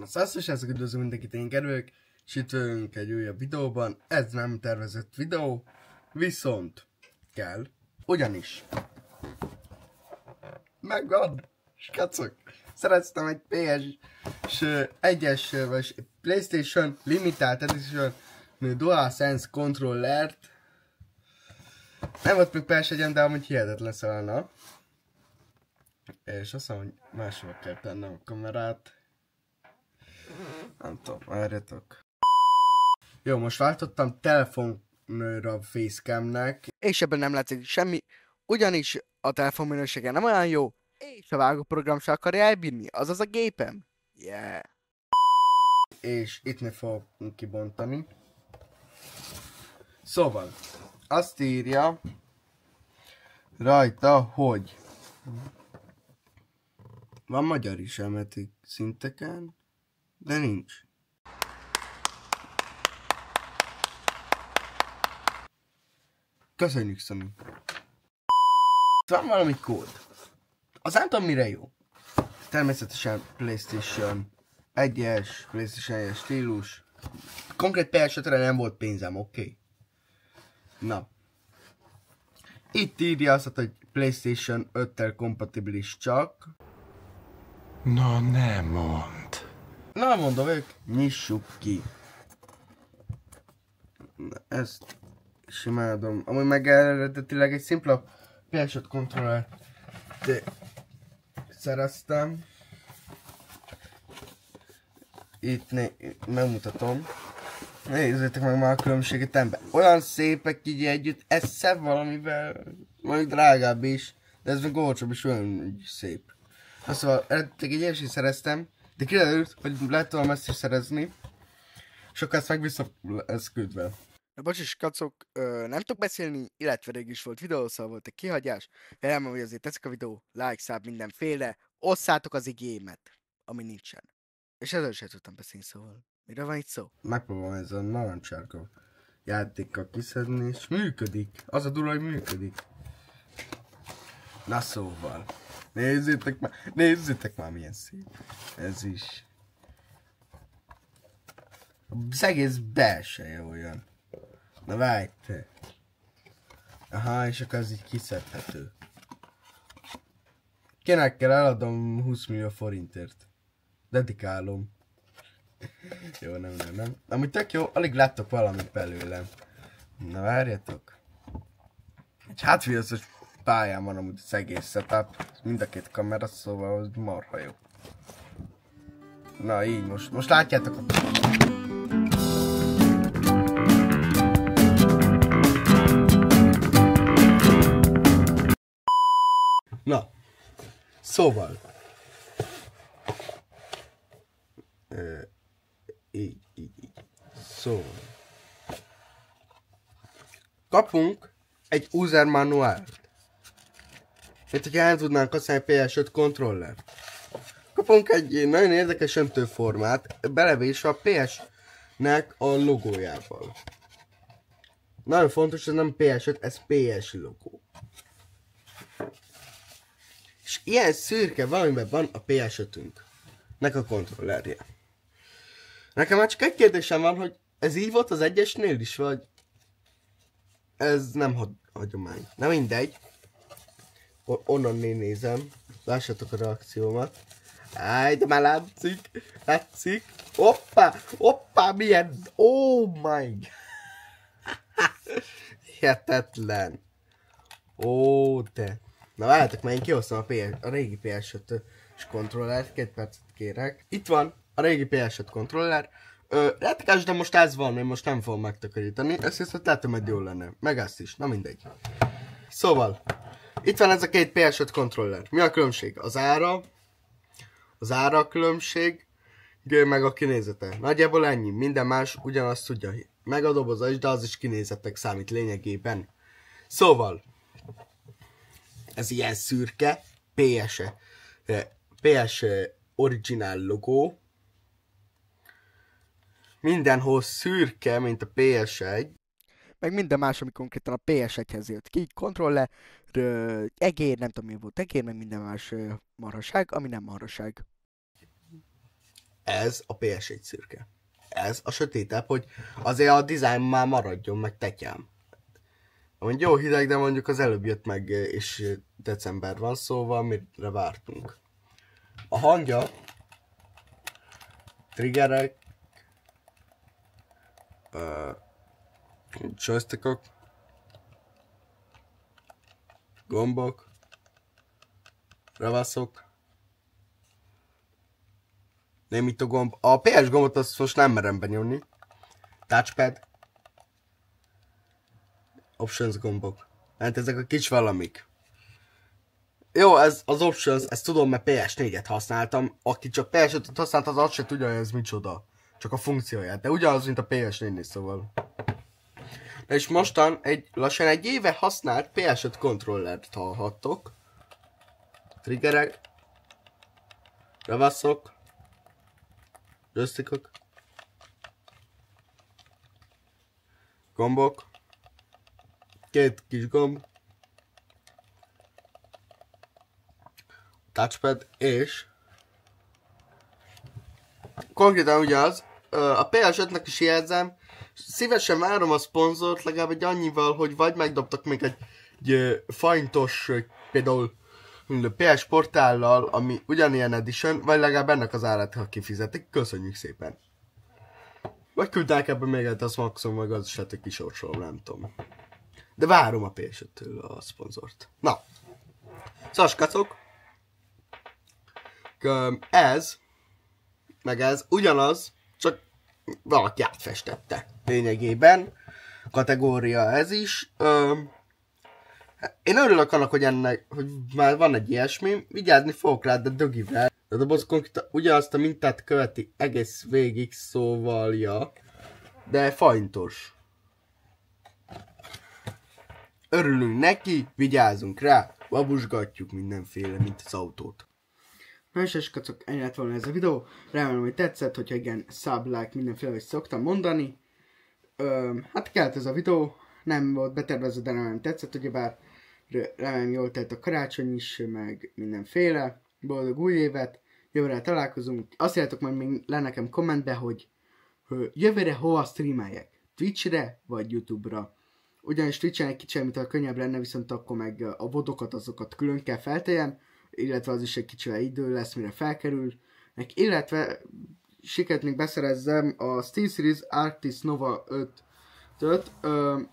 Sziasztok, srácok, üdvözlök mindenkit, én Gerők, és itt vagyunk egy újabb videóban. Ez nem tervezett videó, viszont kell, ugyanis megvan, skacok, szereztem egy PS egyes vagy PlayStation Limited Edition DualSense controllert. Nem volt még PS1-en, de amúgy hihetetlen szólna. És azt mondom, hogy máshol kell tennem a kamerát. Nem tudom, várjatok. Jó, most váltottam telefonra facecamnek. És ebben nem látszik semmi, ugyanis a telefon minősége nem olyan jó, és a vágóprogram se akarja elbírni, azaz a gépem. Yeah. És itt ne fogok kibontani. Szóval, azt írja rajta, hogy van magyar is elmetik szinteken, de nincs. Köszönjük, Szami. Van valami kód. Az nem tudom mire jó. Természetesen PlayStation 1-es, PlayStation 1-es stílus. Konkrét PS5-re nem volt pénzem, oké? Na. Itt írja azt, hogy PlayStation 5-tel kompatibilis csak. No, nem mond. Na, mondom ők, nyissuk ki. Na, ezt is imádom. Amúgy meg eredetileg egy szimpla PS5 kontrollert szereztem. Itt megmutatom. Nézzétek meg már a különbséget ember. Olyan szépek így együtt, ez szebb valamivel, mondjuk drágább is, de ez meg olcsóbb is olyan szép. Szóval eredetileg egy ilyesét szereztem, de kiderült, hogy lehet volna ezt is szerezni, és akkor ezt meg vissza lesz küldve. Na bocsis, kacok, nem tudok beszélni, illetve rég is volt videó, szóval volt egy kihagyás. Remélem, hogy azért tetszik a videó, like, száb, mindenféle. Osszátok az igémet, ami nincsen. És ezzel sem tudtam beszélni, szóval. Mire van itt szó? Megpróbálom ez a narancsárga játékkal kiszedni, és működik. Az a durva, hogy működik. Na szóval. Nézzétek már milyen szép. Ez is. Az egész belseje olyan. Na várj te. Aha, és akkor az így kiszedhető. Kinek kell eladom 20 millió forintért. Dedikálom. Jó, nem. Amúgy tök jó, alig láttok valamit belőlem. Na várjatok. Egy hátviaszos pályán van amúgy az egész setup. Mind a két kamera, szóval az marha jó. Na így, most látjátok a... Na, szóval. Így. Szóval. Kapunk egy user manuált. Mint hogyha el tudnánk használni PS5 kontrollert. Kapunk egy nagyon érdekes öntőformát, belevésve a PS-nek a logójával. Nagyon fontos, ez nem PS5, ez PS logó. És ilyen szürke valamiben van a PS5-ünknek a kontrollerje. Nekem már csak egy kérdésem van, hogy ez így volt az egyesnél is, vagy ez nem hagyomány. Na mindegy. Onnan nézem. Lássatok a reakciómat. Áj, de már látszik. Hoppá, milyen, oh my. Hihetetlen. Ó, te. Na várjátok, mert én kihoztam a régi PS5-ös kontrollert, 2 percet kérek. Itt van a régi PS5 kontroller. Retkás, de most ez van, én most nem fogom megtakarítani. Ezt viszont látom, hogy jól lenne. Meg ezt is, na mindegy. Szóval, itt van ez a 2 PS5 kontroller. Mi a különbség? Az ára a különbség, meg a kinézete. Nagyjából ennyi, minden más ugyanazt tudja. Meg a doboza is, de az is kinézetek számít lényegében. Szóval, ez ilyen szürke, PS original logó. Mindenhol szürke, mint a PS1. Meg minden más, ami konkrétan a PS1-hez jött ki, kontroller, egér, nem tudom mi volt egér, meg minden más marhaság, ami nem marhaság. ez a PS1 szürke. Ez a sötétebb, hogy azért a dizájn már maradjon meg tetyám. Mondjuk jó hideg, de mondjuk az előbb jött meg, és december van, szóval mire vártunk. A hangja, triggerek, joystickok, gombok, ravaszok, némító gomb. A PS gombot azt most nem merem benyomni. Touchpad. Options gombok. Hát ezek a kis valamik. Jó, ez az options, ezt tudom, mert PS4-et használtam. Aki csak PS5-et használt, az azt se tudja, hogy ez micsoda. Csak a funkcióját. De ugyanaz, mint a PS4-nél, szóval. És mostan lassan egy éve használt PS5 kontrollert hallhattok. Triggerek. Ravaszok. Joystickok. Gombok. Két kis gomb. Touchpad és konkrétan ugyanaz. A PS5-nek is jelzem. Szívesen várom a szponzort legalább egy annyival, hogy vagy megdobtak még egy faintos, például PS portállal, ami ugyanilyen edition, vagy legalább ennek az árát, ha kifizetik. Köszönjük szépen. Vagy küldták ebben még egy, az maximum, meg az is lehet, hogy kisorsolom, nem tudom. De várom a PS5-től a szponzort. Na. Szaskacok. Ez, meg ez ugyanaz, csak valaki átfestette. Lényegében. Kategória ez is. Én örülök annak, hogy már van egy ilyesmi. Vigyázni fogok rá, de dögivel. De a doboz konkrétan ugyanazt a mintát követi egész végig, szóval ja. De faintos. Örülünk neki, vigyázzunk rá, babusgatjuk mindenféle, mint az autót. Na és kacok, ennyi lett volna ez a videó. Remélem, hogy tetszett, hogyha igen, sub, like, mindenféle, hogy szoktam mondani. Hát kellett ez a videó, nem volt betervezve, de nem tetszett, ugyebár remélem jól telt a karácsony is, meg mindenféle. Boldog új évet, jövőre találkozunk. Azt írjátok majd még le nekem kommentbe, hogy jövőre hova streameljek, Twitchre vagy Youtube-ra. Ugyanis Twitch-en egy kicsit, mint a könnyebb lenne, viszont akkor meg a vodokat azokat külön kell felteljen, illetve az is egy kicsivel idő lesz, mire felkerül. Illetve sikerült még beszerezzem a SteelSeries Arctis Nova 5-öt.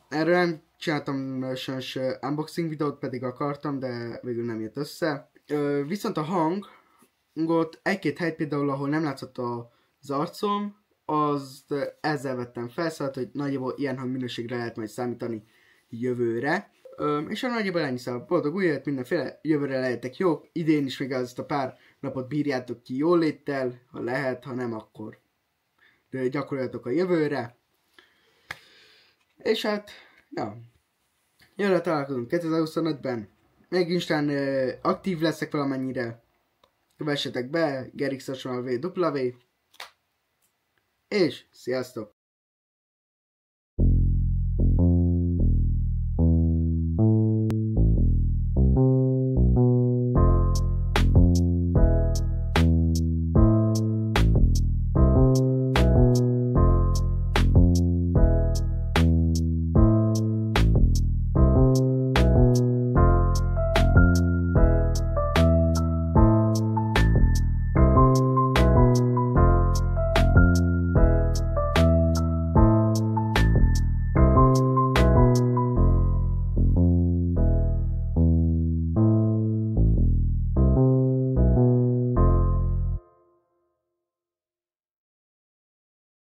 Erről nem csináltam sajnos unboxing videót, pedig akartam, de végül nem jött össze. Viszont a hangot egy-két hely például, ahol nem látszott az arcom, azt ezzel vettem fel, szóval, hogy nagyjából ilyen hangminőségre lehet majd számítani jövőre. És a nagyjából ennyi, szóval boldog új évet, mindenféle, jövőre lehetek jók, idén is még azt a pár napot bírjátok ki jól léttel, ha lehet, ha nem, akkor gyakoroljatok a jövőre. És hát, ja, jövőre találkozunk 2025-ben, még Instán aktív leszek valamennyire, kövessetek be, gerixosonalvw, és sziasztok!